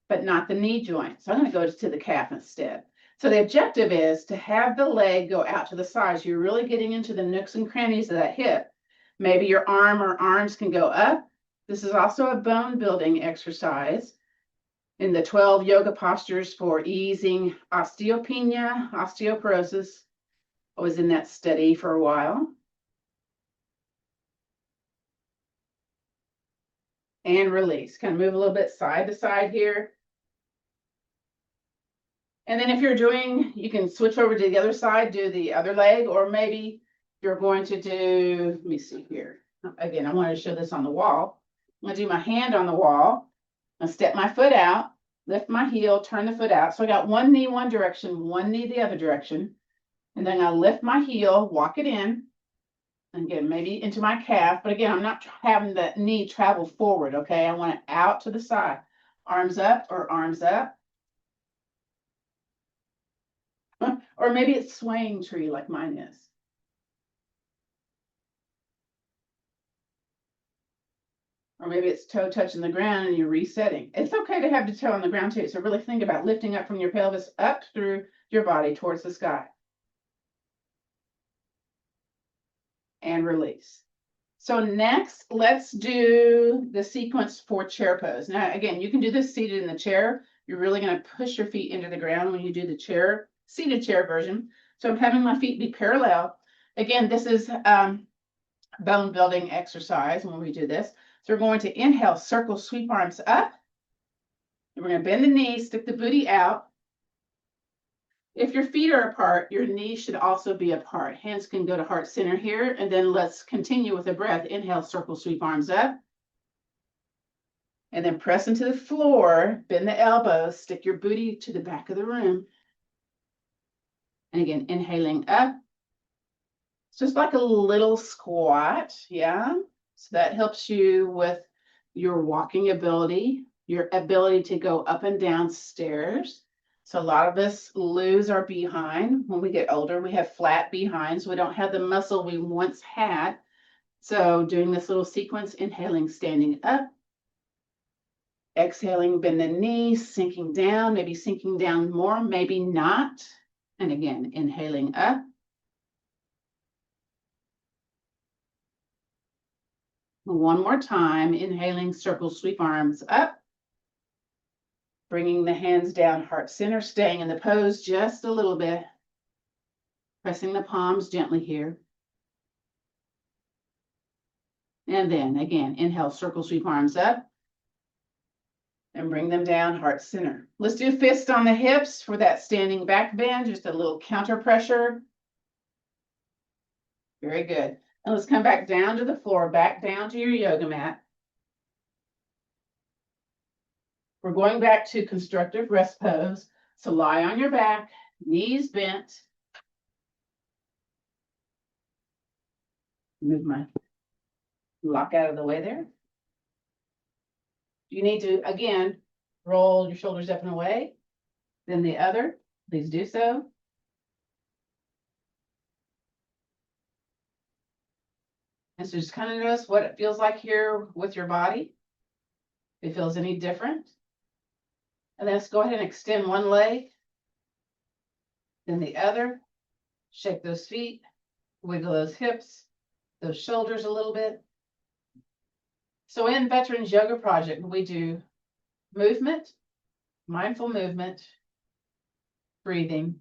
but not the knee joint. So I'm going to go to the calf instead. So the objective is to have the leg go out to the sides. You're really getting into the nooks and crannies of that hip. Maybe your arm or arms can go up. This is also a bone building exercise in the 12 yoga postures for easing osteopenia, osteoporosis. I was in that study for a while. And release. Kind of move a little bit side to side here. And then if you're doing, you can switch over to the other side, do the other leg, or maybe you're going to do, let me see here. Again, I wanted to show this on the wall. I'm going to do my hand on the wall. I'll step my foot out, lift my heel, turn the foot out. So I got one knee one direction, one knee the other direction. And then I lift my heel, walk it in. And again, maybe into my calf. But again, I'm not having the knee travel forward, okay? I want it out to the side. Arms up or arms up. Or maybe it's swaying tree like mine is. Or maybe it's toe touching the ground and you're resetting. It's okay to have the toe on the ground too. So really think about lifting up from your pelvis up through your body towards the sky. And release. So next, let's do the sequence for chair pose. Now, again, you can do this seated in the chair. You're really going to push your feet into the ground when you do the chair, seated chair version. So I'm having my feet be parallel. Again, this is bone building exercise when we do this. So we're going to inhale, circle, sweep arms up. And we're going to bend the knees, stick the booty out. If your feet are apart, your knees should also be apart. Hands can go to heart center here. And then let's continue with a breath. Inhale, circle, sweep arms up. And then press into the floor, bend the elbows, stick your booty to the back of the room. And again, inhaling up. It's just like a little squat, yeah? So that helps you with your walking ability, your ability to go up and down stairs. So a lot of us lose our behind. When we get older, we have flat behinds. We don't have the muscle we once had. So doing this little sequence, inhaling, standing up. Exhaling, bend the knees, sinking down, maybe sinking down more, maybe not. And again, inhaling up. One more time, inhaling, circle, sweep arms up. Bringing the hands down, heart center, staying in the pose just a little bit. Pressing the palms gently here. And then again, inhale, circle, sweep arms up. And bring them down, heart center. Let's do fist on the hips for that standing back bend, just a little counter pressure. Very good. And let's come back down to the floor, back down to your yoga mat. We're going back to constructive rest pose. So lie on your back, knees bent. Move my Lock out of the way there. You need to, again, roll your shoulders up and away. Then the other, please do so. And so just kind of notice what it feels like here with your body. If it feels any different. And then let's go ahead and extend one leg. Then the other. Shake those feet. Wiggle those hips. Those shoulders a little bit. So in Veterans Yoga Project, we do movement, mindful movement, breathing,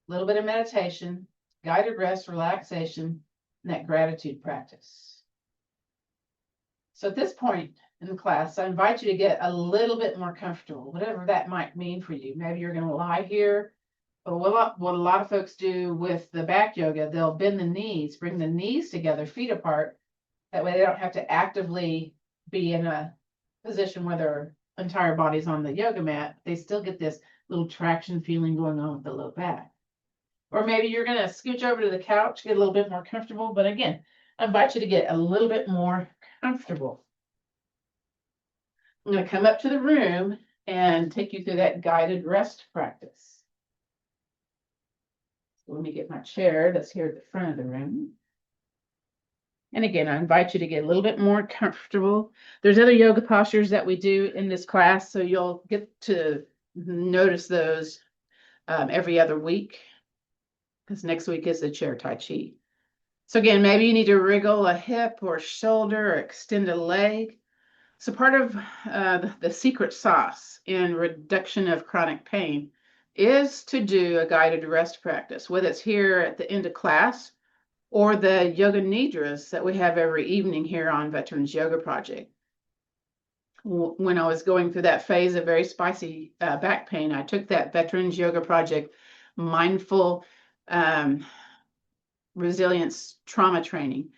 a little bit of meditation, guided rest, relaxation, and that gratitude practice. So at this point in the class, I invite you to get a little bit more comfortable, whatever that might mean for you. Maybe you're going to lie here. But what a lot of folks do with the back yoga, they'll bend the knees, bring the knees together, feet apart. That way they don't have to actively be in a position where their entire body's on the yoga mat. They still get this little traction feeling going on with the low back. Or maybe you're going to scooch over to the couch, get a little bit more comfortable. But again, I invite you to get a little bit more comfortable. I'm going to come up to the room and take you through that guided rest practice. So let me get my chair that's here at the front of the room. And again, I invite you to get a little bit more comfortable. There's other yoga postures that we do in this class, so you'll get to notice those every other week, because next week is the Chair Tai Chi. So again, maybe you need to wriggle a hip or shoulder or extend a leg. So part of the secret sauce in reduction of chronic pain is to do a guided rest practice, whether it's here at the end of class or the yoga nidras that we have every evening here on Veterans Yoga Project. When I was going through that phase of very spicy back pain, I took that Veterans Yoga Project mindful resilience trauma training,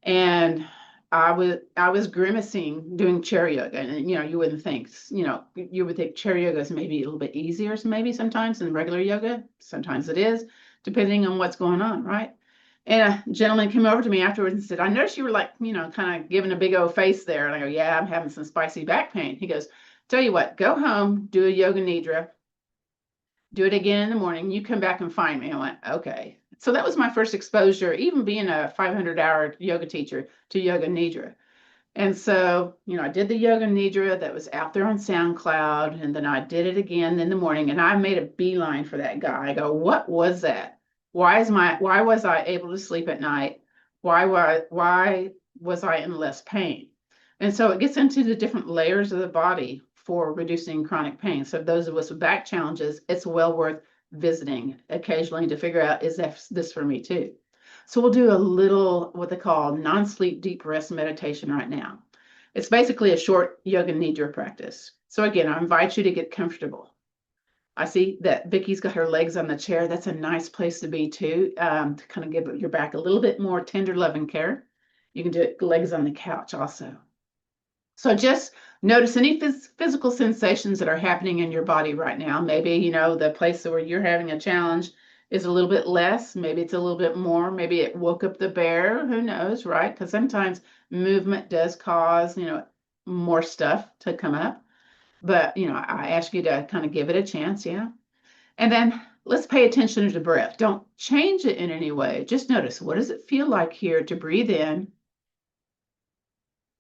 and I was grimacing doing chair yoga, and you wouldn't think, you would think chair yoga is maybe a little bit easier, maybe sometimes than regular yoga. Sometimes it is, depending on what's going on, right? And a gentleman came over to me afterwards and said, I noticed you were like, kind of giving a big old face there. And I go, yeah, I'm having some spicy back pain. He goes, tell you what, go home, do a yoga nidra, do it again in the morning. You come back and find me. I went, okay. So that was my first exposure, even being a 500-hour yoga teacher, to yoga nidra. And so, I did the yoga nidra that was out there on SoundCloud, and then I did it again in the morning, and I made a beeline for that guy. I go, what was that? Why was I able to sleep at night? Why was I in less pain? And so it gets into the different layers of the body for reducing chronic pain. So those of us with back challenges, it's well worth visiting occasionally to figure out, is this for me too? So we'll do a little, what they call non-sleep deep rest meditation right now. It's basically a short yoga nidra practice. So again, I invite you to get comfortable. I see that Vicky's got her legs on the chair. That's a nice place to be too, to kind of give your back a little bit more tender loving care. You can do it legs on the couch also. So just notice any physical sensations that are happening in your body right now. Maybe, the place where you're having a challenge is a little bit less. Maybe it's a little bit more. Maybe it woke up the bear. Who knows, right? Because sometimes movement does cause, more stuff to come up. But, I ask you to kind of give it a chance, yeah? And then let's pay attention to the breath. Don't change it in any way. Just notice, what does it feel like here to breathe in?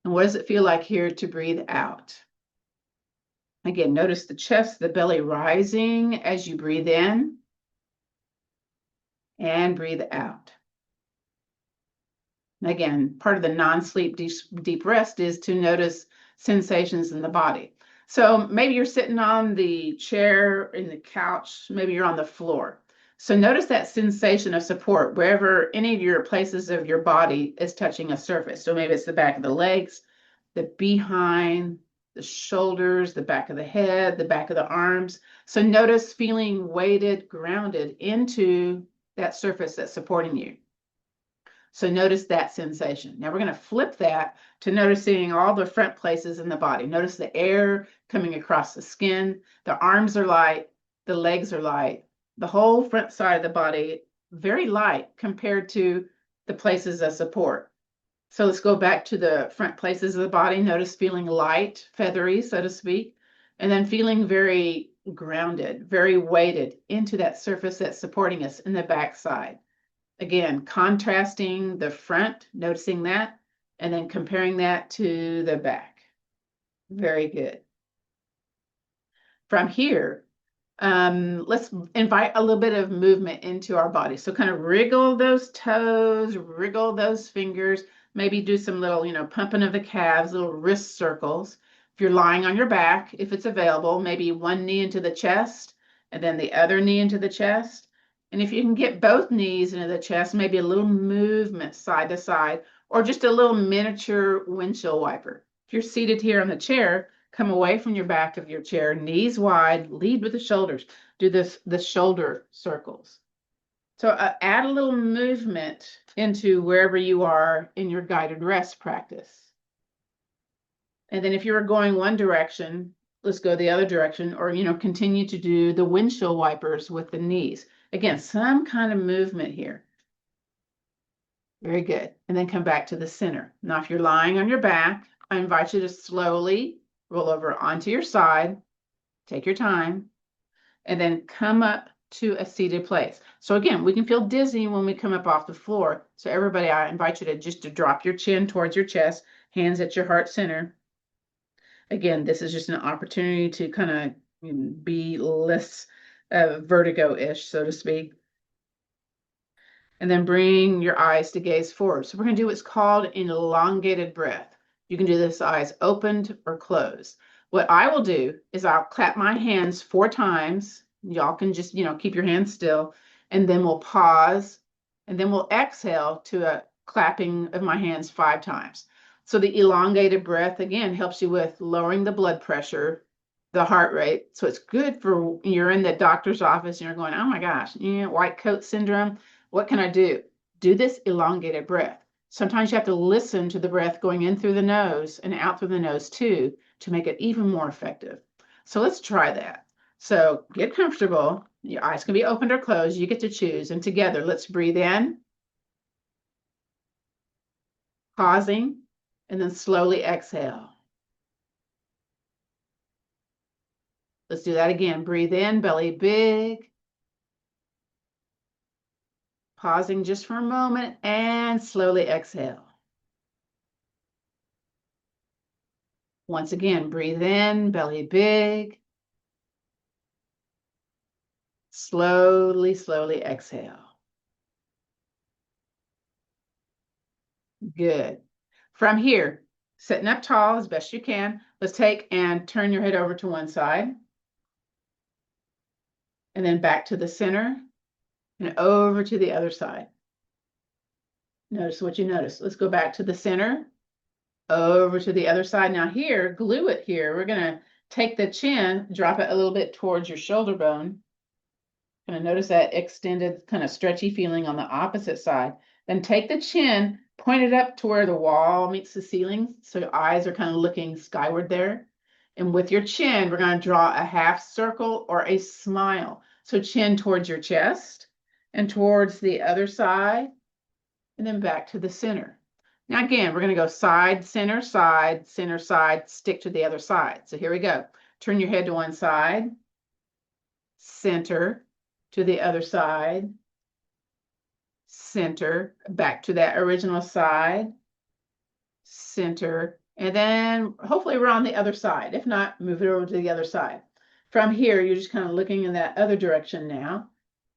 And what does it feel like here to breathe out? Again, notice the chest, the belly rising as you breathe in and breathe out. Again, part of the non-sleep deep rest is to notice sensations in the body. So maybe you're sitting on the chair, in the couch, maybe you're on the floor. So notice that sensation of support wherever any of your places of your body is touching a surface. So maybe it's the back of the legs, the behind, the shoulders, the back of the head, the back of the arms. So notice feeling weighted, grounded into that surface that's supporting you. So notice that sensation. Now we're going to flip that to noticing all the front places in the body. Notice the air coming across the skin. The arms are light. The legs are light. The whole front side of the body, very light compared to the places of support. So let's go back to the front places of the body. Notice feeling light, feathery, so to speak, and then feeling very grounded, very weighted into that surface that's supporting us in the back side. Again, contrasting the front, noticing that, and then comparing that to the back. Very good. From here, let's invite a little bit of movement into our body. So kind of wriggle those toes, wriggle those fingers, maybe do some little, pumping of the calves, little wrist circles. If you're lying on your back, if it's available, maybe one knee into the chest and then the other knee into the chest. And if you can get both knees into the chest, maybe a little movement side to side, or just a little miniature windshield wiper. If you're seated here on the chair, come away from your back of your chair, knees wide, lead with the shoulders. Do the shoulder circles. So add a little movement into wherever you are in your guided rest practice. And then if you're going one direction, let's go the other direction, or, continue to do the windshield wipers with the knees. Again, some kind of movement here. Very good. And then come back to the center. Now, if you're lying on your back, I invite you to slowly roll over onto your side, take your time, and then come up to a seated place. So again, we can feel dizzy when we come up off the floor. So everybody, I invite you to drop your chin towards your chest, hands at your heart center. Again, this is just an opportunity to kind of be less vertigo-ish, so to speak. And then bring your eyes to gaze forward. So we're going to do what's called an elongated breath. You can do this eyes opened or closed. What I will do is I'll clap my hands 4 times. Y'all can just, keep your hands still. And then we'll pause. And then we'll exhale to a clapping of my hands 5 times. So the elongated breath, again, helps you with lowering the blood pressure, the heart rate. So it's good for you're in the doctor's office and you're going, oh my gosh, white coat syndrome. What can I do? Do this elongated breath. Sometimes you have to listen to the breath going in through the nose and out through the nose too to make it even more effective. So let's try that. So get comfortable. Your eyes can be opened or closed. You get to choose. And together, let's breathe in, pausing, and then slowly exhale. Let's do that again. Breathe in, belly big. Pausing just for a moment and slowly exhale. Once again, breathe in, belly big. Slowly, slowly exhale. Good. From here, sitting up tall as best you can, let's take and turn your head over to one side. And then back to the center and over to the other side. Notice what you notice. Let's go back to the center, over to the other side. Now here, glue it here. We're going to take the chin, drop it a little bit towards your shoulder bone. Kind of notice that extended, kind of stretchy feeling on the opposite side. Then take the chin, point it up to where the wall meets the ceiling. So your eyes are kind of looking skyward there. And with your chin, we're going to draw a half circle or a smile. So chin towards your chest and towards the other side, and then back to the center. Now again, we're going to go side, center, side, stick to the other side. So here we go. Turn your head to one side, center to the other side, center, back to that original side, center, and then hopefully we're on the other side. If not, move it over to the other side. From here, you're just kind of looking in that other direction now.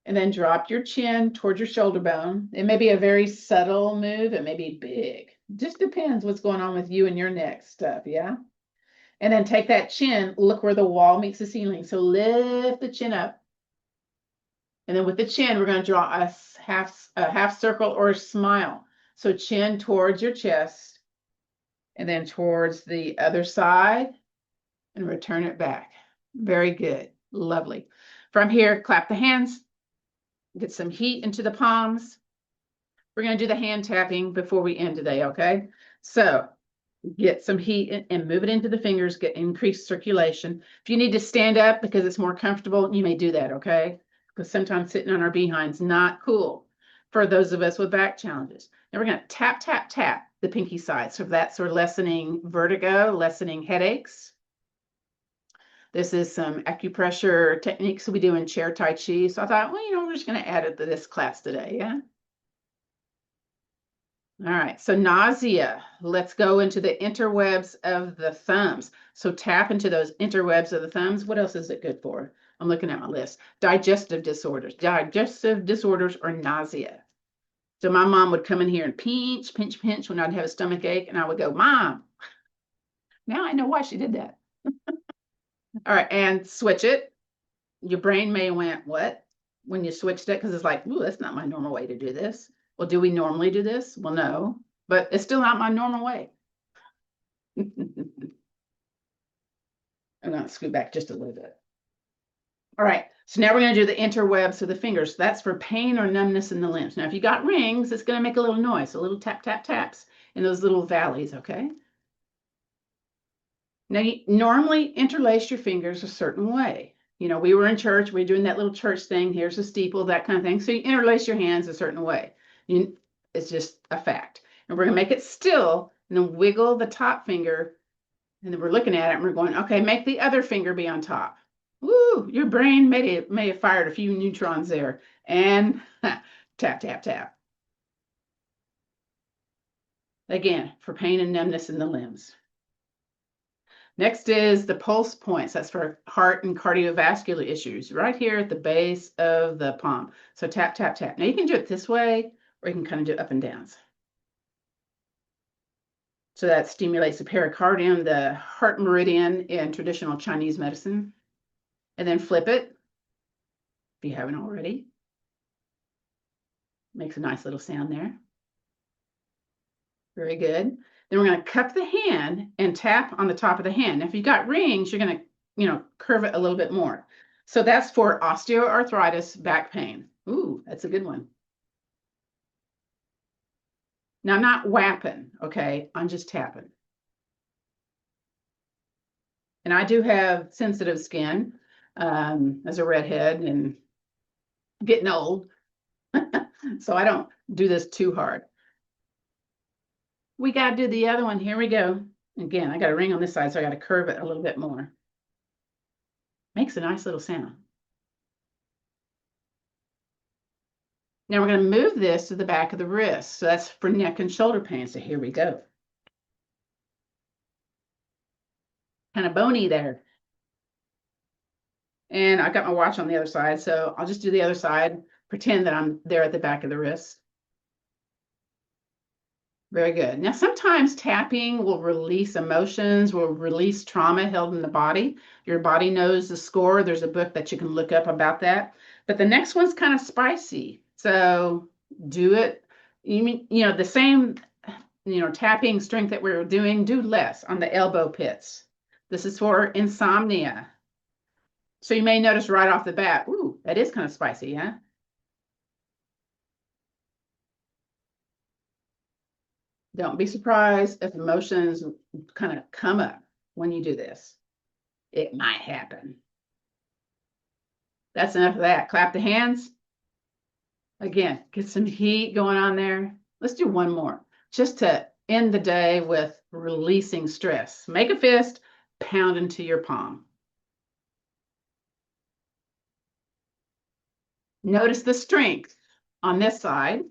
And then drop your chin towards your shoulder bone. It may be a very subtle move. It may be big. Just depends what's going on with you and your neck stuff, yeah? And then take that chin, look where the wall meets the ceiling. So lift the chin up. And then with the chin, we're going to draw a half circle or a smile. So chin towards your chest and then towards the other side and return it back. Very good. Lovely. From here, clap the hands. Get some heat into the palms. We're going to do the hand tapping before we end today, okay? So get some heat and move it into the fingers, get increased circulation. If you need to stand up because it's more comfortable, you may do that, okay? Because sometimes sitting on our behind's not cool for those of us with back challenges. Now we're going to tap, tap, tap. the pinky side. So that's for lessening vertigo, lessening headaches. This is some acupressure techniques we do in Chair Tai Chi. So I thought, well, we're just going to add it to this class today. Yeah. All right. So nausea. Let's go into the interwebs of the thumbs. So tap into those interwebs of the thumbs. What else is it good for? I'm looking at my list. Digestive disorders. Digestive disorders or nausea. So my mom would come in here and pinch, pinch, pinch when I'd have a stomach ache, and I would go, Mom. Now I know why she did that. All right, and switch it. Your brain may went, what? When you switched it, because it's like, ooh, that's not my normal way to do this. Well, do we normally do this? Well, no, but it's still not my normal way. I'm going to scoot back just a little bit. All right, so now we're going to do the interwebs of the fingers. That's for pain or numbness in the limbs. Now, if you got rings, it's going to make a little noise, a little tap, tap, taps in those little valleys, okay? Now, you normally interlace your fingers a certain way. We were in church, we were doing that little church thing. Here's a steeple, that kind of thing. So you interlace your hands a certain way. It's just a fact. And we're going to make it still and then wiggle the top finger. And then we're looking at it and we're going, okay, make the other finger be on top. Woo, your brain may have fired a few neutrons there. And tap, tap, tap. Again, for pain and numbness in the limbs. Next is the pulse points. That's for heart and cardiovascular issues, right here at the base of the palm. So tap, tap, tap. Now you can do it this way, or you can kind of do it up and downs. So that stimulates the pericardium, the heart meridian in traditional Chinese medicine. And then flip it, if you haven't already. Makes a nice little sound there. Very good. Then we're going to cup the hand and tap on the top of the hand. Now, if you've got rings, you're going to, curve it a little bit more. So that's for osteoarthritis, back pain. Ooh, that's a good one. Now, I'm not whapping, okay? I'm just tapping. And I do have sensitive skin as a redhead and getting old. So I don't do this too hard. We got to do the other one. Here we go. Again, I got a ring on this side, so I got to curve it a little bit more. Makes a nice little sound. Now we're going to move this to the back of the wrist. So that's for neck and shoulder pain. So here we go. Kind of bony there. And I got my watch on the other side, so I'll just do the other side. Pretend that I'm there at the back of the wrist. Very good. Now, sometimes tapping will release emotions, will release trauma held in the body. Your body knows the score. There's a book that you can look up about that. But the next one's kind of spicy. So do it. The same, tapping strength that we're doing, do less on the elbow pits. This is for insomnia. So you may notice right off the bat, ooh, that is kind of spicy, huh? Don't be surprised if emotions kind of come up when you do this. It might happen. That's enough of that. Clap the hands. Again, get some heat going on there. Let's do one more, just to end the day with releasing stress. Make a fist, pound into your palm. Notice the strength on this side.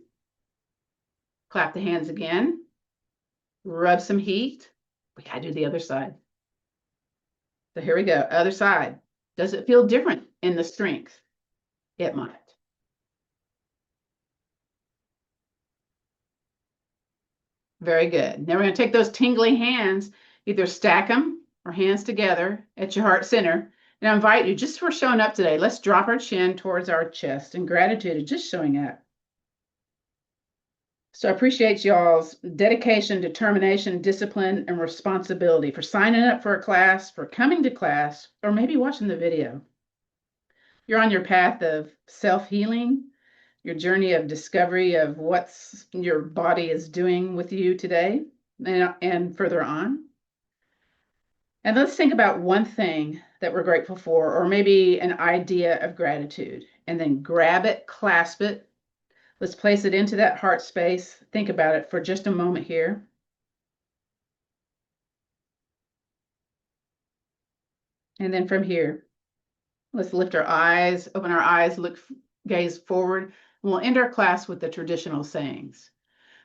Clap the hands again. Rub some heat. We gotta do the other side. So here we go, other side. Does it feel different in the strength? It might. Very good. Now we're going to take those tingly hands, either stack them or hands together at your heart center. And I invite you, just for showing up today, let's drop our chin towards our chest in gratitude of just showing up. So I appreciate y'all's dedication, determination, discipline, and responsibility for signing up for a class, for coming to class, or maybe watching the video. You're on your path of self-healing, your journey of discovery of what's your body is doing with you today and further on. And let's think about one thing that we're grateful for, or maybe an idea of gratitude, and then grab it, clasp it. Let's place it into that heart space. Think about it for just a moment here. And then from here, let's lift our eyes, open our eyes, gaze forward. We'll end our class with the traditional sayings.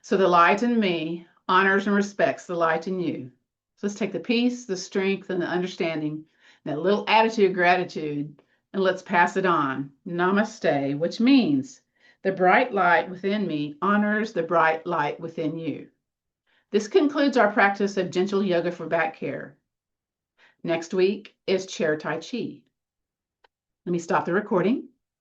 So the light in me honors and respects the light in you. So let's take the peace, the strength, and the understanding, that little attitude of gratitude, and let's pass it on. Namaste, which means the bright light within me honors the bright light within you. This concludes our practice of gentle yoga for back care. Next week is Chair Tai Chi. Let me stop the recording.